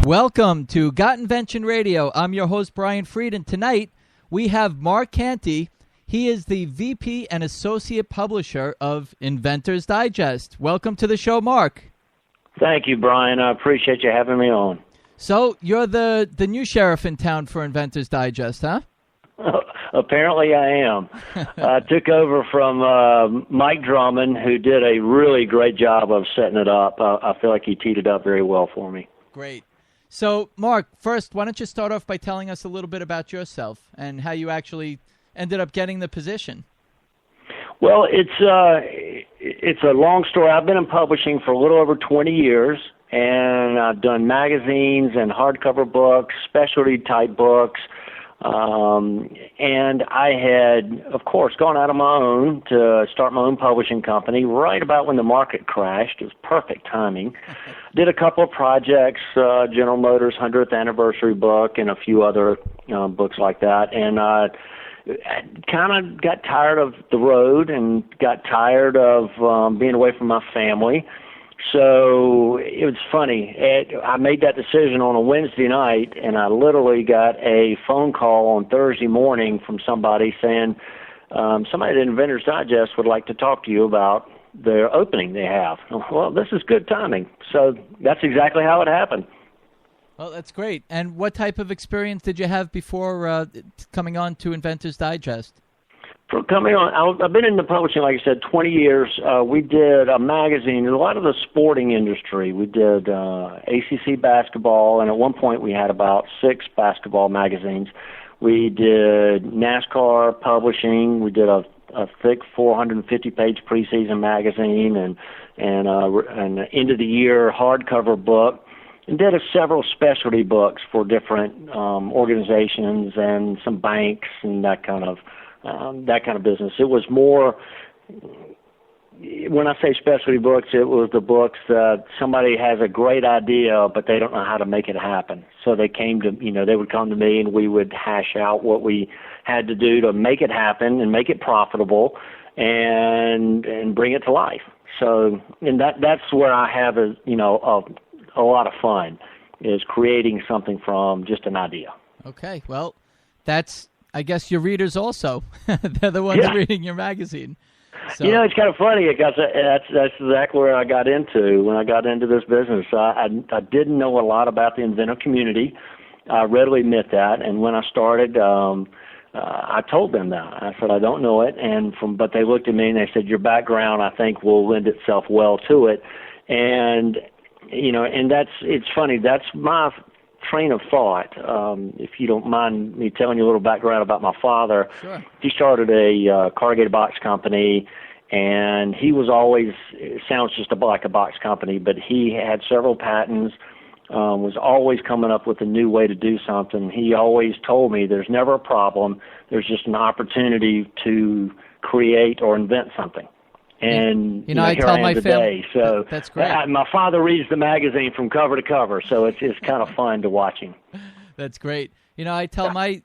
Welcome to Got Invention Radio. I'm your host, Brian Freed, and tonight we have Mark Canty. He is the VP and Associate Publisher of Inventors Digest. Welcome to the show, Mark. Thank you, Brian. I appreciate you having me on. So you're the new sheriff in town for Inventors Digest, huh? Apparently I am. I took over from Mike Drummond, who did a really great job of setting it up. I feel like he teed it up very well for me. Great. So, Mark, first, why don't you start off by telling us a little bit about yourself and how you actually ended up getting the position? Well, it's a long story. I've been in publishing for a little over 20 years, and I've done magazines and hardcover books, specialty-type books, and I had, of course, gone out on my own to start my own publishing company right about when the market crashed. It was perfect timing. Did a couple of projects, General Motors' 100th anniversary book and a few other books like that, and I kind of got tired of the road and got tired of being away from my family. So it was funny. I made that decision on a Wednesday night, and I literally got a phone call on Thursday morning from somebody saying, somebody at Inventors Digest would like to talk to you about their opening they have. Well, this is good timing. So that's exactly how it happened. Well, that's great. And what type of experience did you have before coming on to Inventors Digest? For coming on, I've been in the publishing, like I said, 20 years. We did a magazine, a lot of the sporting industry. We did ACC basketball, and at one point we had about 6 basketball magazines. We did NASCAR publishing. We did a thick 450-page preseason magazine and an end-of-the-year hardcover book, and did several specialty books for different organizations and some banks and that kind of business. It was more, when I say specialty books, it was the books that somebody has a great idea, but they don't know how to make it happen. So they would come to me and we would hash out what we had to do to make it happen and make it profitable and bring it to life. So, and that's where I have a lot of fun, is creating something from just an idea. Okay, well, that's, I guess, your readers also. They're the ones reading your magazine. So. It's kind of funny because that's exactly where I got into when I got into this business. I didn't know a lot about the inventor community. I readily admit that. And when I started, I told them that. I said, I don't know it. But they looked at me and they said, your background, I think, will lend itself well to it. And, it's funny. That's my train of thought. If you don't mind me telling you a little background about my father. Sure. He started a corrugated box company, and he was always, it sounds just like a box company, but he had several patents, was always coming up with a new way to do something. He always told me there's never a problem, there's just an opportunity to create or invent something. And I tell my family, so that's great. My father reads the magazine from cover to cover, so it's kind of fun to watch him. That's great. I tell my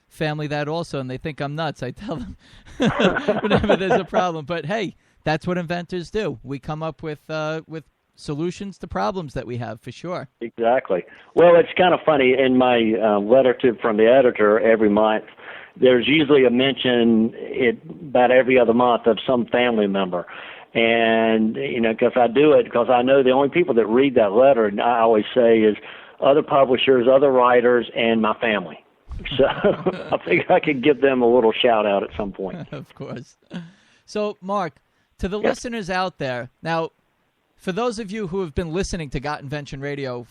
family that also, and they think I'm nuts. I tell them whenever there's a problem. But hey, that's what inventors do. We come up with solutions to problems that we have, for sure. Exactly. Well, it's kind of funny. In my letter from the editor every month, there's usually a mention about every other month of some family member. And, because I do it, because I know the only people that read that letter, and I always say, is other publishers, other writers, and my family. So I think I could give them a little shout out at some point. Of course. So, Mark, to the listeners out there, now, for those of you who have been listening to Got Invention Radio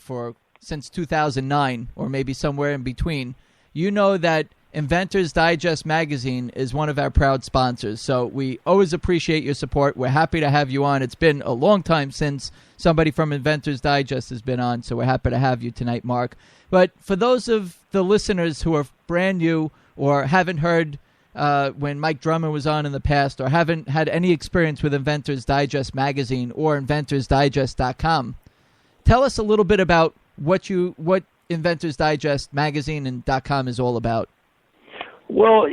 since 2009, or maybe somewhere in between, you know that Inventors Digest Magazine is one of our proud sponsors, so we always appreciate your support. We're happy to have you on. It's been a long time since somebody from Inventors Digest has been on, so we're happy to have you tonight, Mark. But for those of the listeners who are brand new or haven't heard when Mike Drummond was on in the past, or haven't had any experience with Inventors Digest Magazine or InventorsDigest.com, tell us a little bit about what Inventors Digest Magazine and .com is all about. Well,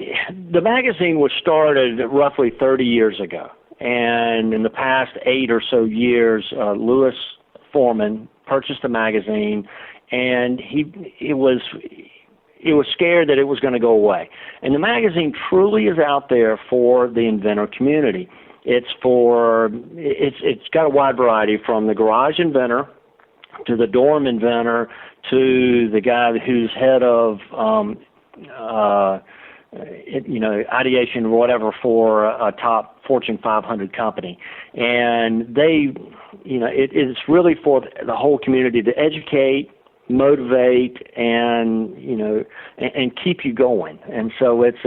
the magazine was started roughly 30 years ago, and in the past 8 or so years, Lewis Foreman purchased the magazine and it was scared that it was going to go away. And the magazine truly is out there for the inventor community. It's got a wide variety, from the garage inventor to the dorm inventor to the guy who's head of ideation or whatever for a top Fortune 500 company. And it's really for the whole community to educate, motivate, and keep you going. And so it's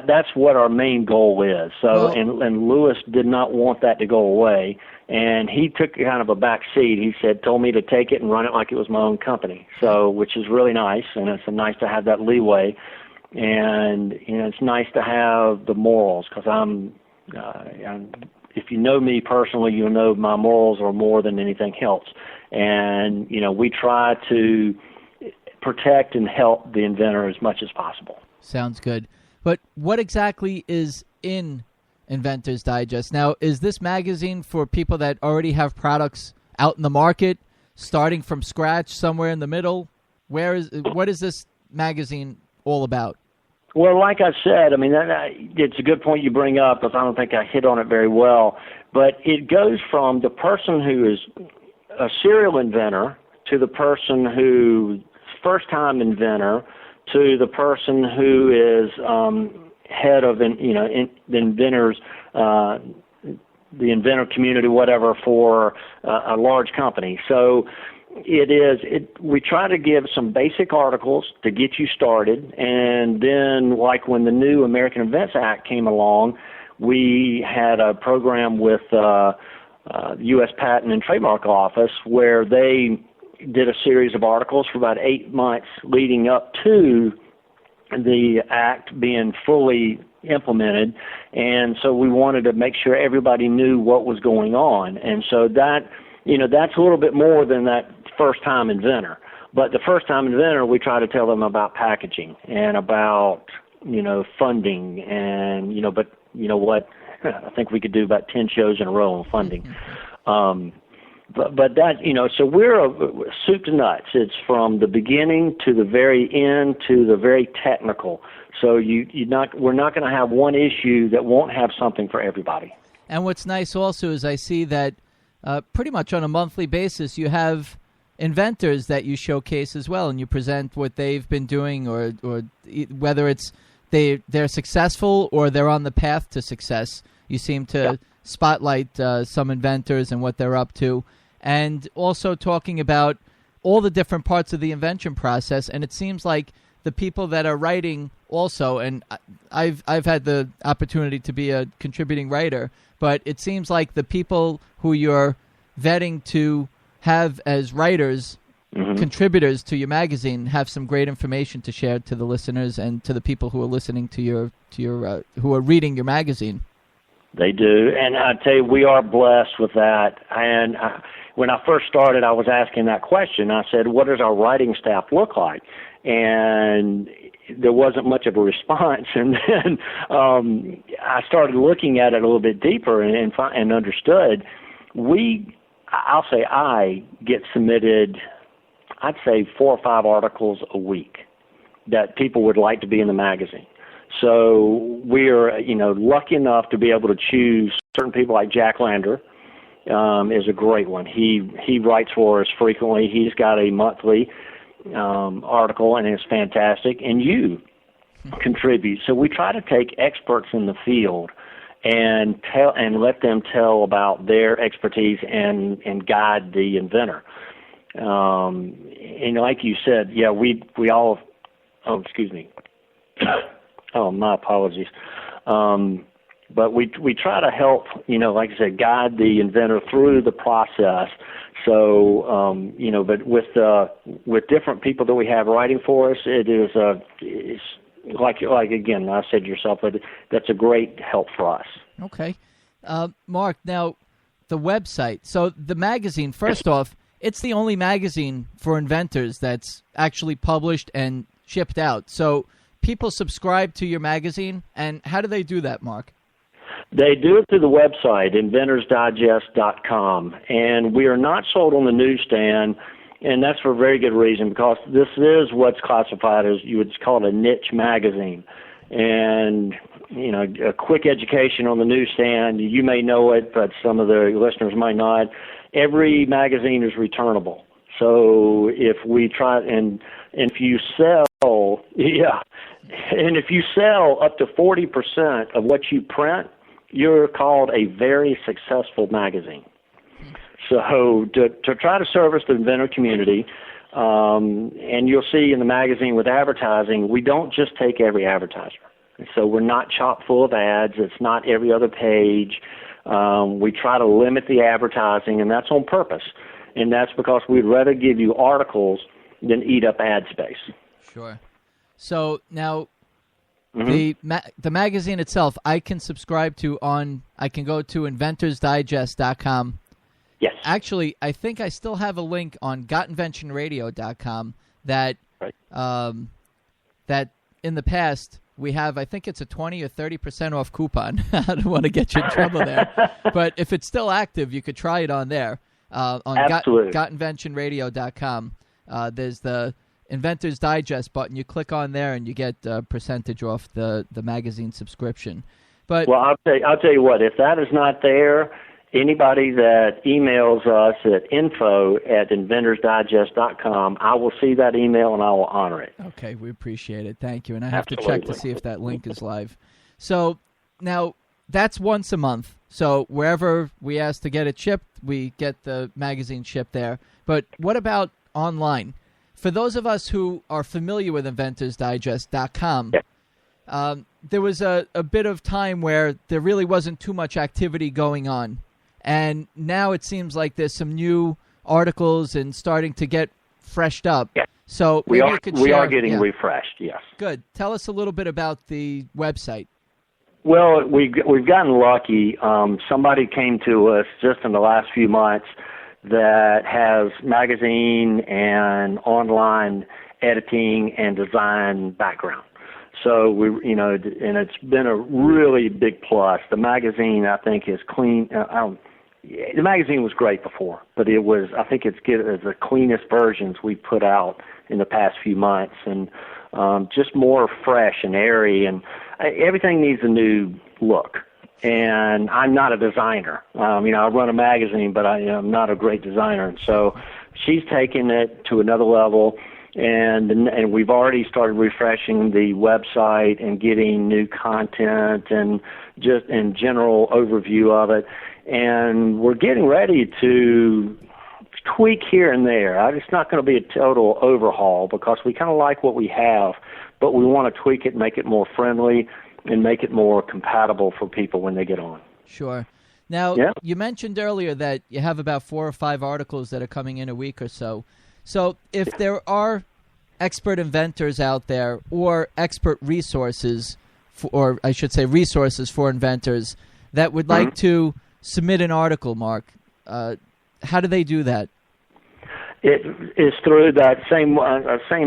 that's what our main goal is. So, and Lewis did not want that to go away, and he took kind of a back seat. He told me to take it and run it like it was my own company. So, which is really nice, and it's nice to have that leeway, and it's nice to have the morals, because if you know me personally, you'll know my morals are more than anything else. And, we try to protect and help the inventor as much as possible. Sounds good. But what exactly is in Inventors Digest? Now, is this magazine for people that already have products out in the market, starting from scratch, somewhere in the middle? What is this magazine all about? Well, like I said, it's a good point you bring up, because I don't think I hit on it very well. But it goes from the person who is a serial inventor to the person who's first-time inventor to the person who is head of the inventors, the inventor community, whatever, for a large company. So we try to give some basic articles to get you started, and then, like when the new American Invents Act came along, we had a program with the U.S. Patent and Trademark Office where they did a series of articles for about 8 months leading up to the act being fully implemented, and so we wanted to make sure everybody knew what was going on. And so that's a little bit more than that first-time inventor. But the first-time inventor, we try to tell them about packaging and about, funding, and, but you know what, I think we could do about 10 shows in a row on funding. But that, so we're a soup to nuts. It's from the beginning to the very end to the very technical. So we're not going to have one issue that won't have something for everybody. And what's nice also is I see that pretty much on a monthly basis you have inventors that you showcase as well, and you present what they've been doing, or whether it's they're successful or they're on the path to success. You seem to spotlight some inventors and what they're up to, and also talking about all the different parts of the invention process. And it seems like the people that are writing also, and I've had the opportunity to be a contributing writer, but it seems like the people who you're vetting to have as writers, contributors to your magazine, have some great information to share to the listeners and to the people who are listening to your who are reading your magazine. They do, and I tell you, we are blessed with that. And when I first started, I was asking that question. I said, what does our writing staff look like? And there wasn't much of a response. And then I started looking at it a little bit deeper and understood. I get submitted, I'd say 4 or 5 articles a week that people would like to be in the magazine. So we're, lucky enough to be able to choose certain people. Like Jack Lander is a great one. He writes for us frequently. He's got a monthly article, and it's fantastic. And you contribute. So we try to take experts in the field and let them tell about their expertise and guide the inventor. And like you said, we all. Oh, excuse me. Oh, my apologies. But we try to help, like I said, guide the inventor through the process. So, but with different people that we have writing for us, it's like again, I said yourself, but that's a great help for us. Okay. Mark, now the website. So the magazine, first off, it's the only magazine for inventors that's actually published and shipped out. So people subscribe to your magazine, and how do they do that, Mark? They do it through the website, inventorsdigest.com, and we are not sold on the newsstand, and that's for a very good reason, because this is what's classified as, you would call it, a niche magazine. And, you know, a quick education on the newsstand, you may know it, but some of the listeners might not. Every magazine is returnable. So if we try, and if you sell, and if you sell up to 40% of what you print, you're called a very successful magazine. So to try to service the inventor community, and you'll see in the magazine with advertising, we don't just take every advertiser. So we're not chock full of ads. It's not every other page. We try to limit the advertising, and that's on purpose. And that's because we'd rather give you articles than eat up ad space. Sure. So now, the magazine itself, I can subscribe to I can go to inventorsdigest.com. Yes. Actually, I think I still have a link on gotinventionradio.com that that in the past we have, I think it's a 20 or 30% off coupon. I don't want to get you in trouble there. But if it's still active, you could try it on there. On gotinventionradio.com. There's the Inventors Digest button. You click on there and you get a percentage off the magazine subscription. But well, I'll tell you what, if that is not there, anybody that emails us at info@inventorsdigest.com, I will see that email and I will honor it. Okay, we appreciate it. Thank you. And I have to check to see if that link is live. So now that's once a month. So wherever we ask to get it shipped, we get the magazine shipped there. But what about online? For those of us who are familiar with inventorsdigest.com, there was a bit of time where there really wasn't too much activity going on. And now it seems like there's some new articles and starting to get freshed up. Yeah. So we are getting refreshed, yes. Good. Tell us a little bit about the website. Well, we've gotten lucky. Somebody came to us just in the last few months that has magazine and online editing and design background. So and it's been a really big plus. The magazine, I think, is clean. The magazine was great before, but I think it's the cleanest versions we've put out in the past few months, and just more fresh and airy, and everything needs a new look. And I'm not a designer. I run a magazine, but I'm not a great designer. And so she's taken it to another level, and we've already started refreshing the website and getting new content and just in general overview of it. And we're getting ready to tweak here and there. It's not going to be a total overhaul because we kind of like what we have, but we want to tweak it, make it more friendly, and make it more compatible for people when they get on. Sure. Now, You mentioned earlier that you have about 4 or 5 articles that are coming in a week or so. So if there are expert inventors out there or expert resources, or I should say resources for inventors that would like to submit an article, Mark, how do they do that? It is through that same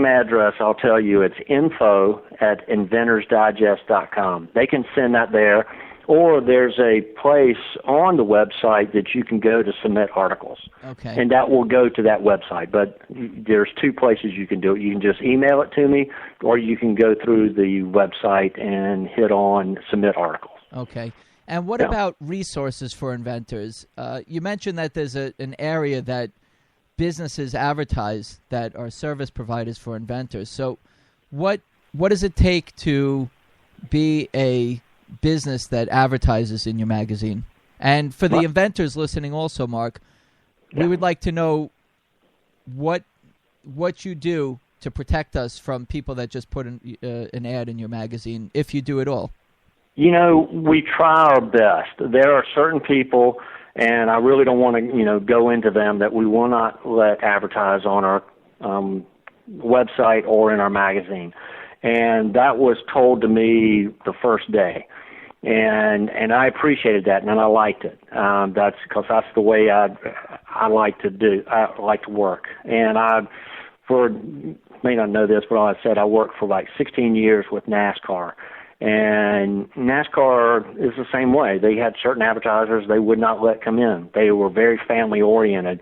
address. I'll tell you, it's info@inventorsdigest.com. They can send that there, or there's a place on the website that you can go to submit articles. Okay. And that will go to that website. But there's 2 places you can do it. You can just email it to me, or you can go through the website and hit on submit articles. Okay. And what about resources for inventors? You mentioned that there's an area that businesses advertise that are service providers for inventors. So what does it take to be a business that advertises in your magazine? And for the inventors listening also, Mark, we would like to know what you do to protect us from people that just put an ad in your magazine, if you do it all. We try our best. There are certain people, and I really don't want to, go into them, that we will not let advertise on our website or in our magazine. And that was told to me the first day. And I appreciated that, and I liked it. That's because that's the way I like to do. I like to work. And you may not know this, but I said I worked for like 16 years with NASCAR. And NASCAR is the same way. They had certain advertisers they would not let come in. They were very family-oriented.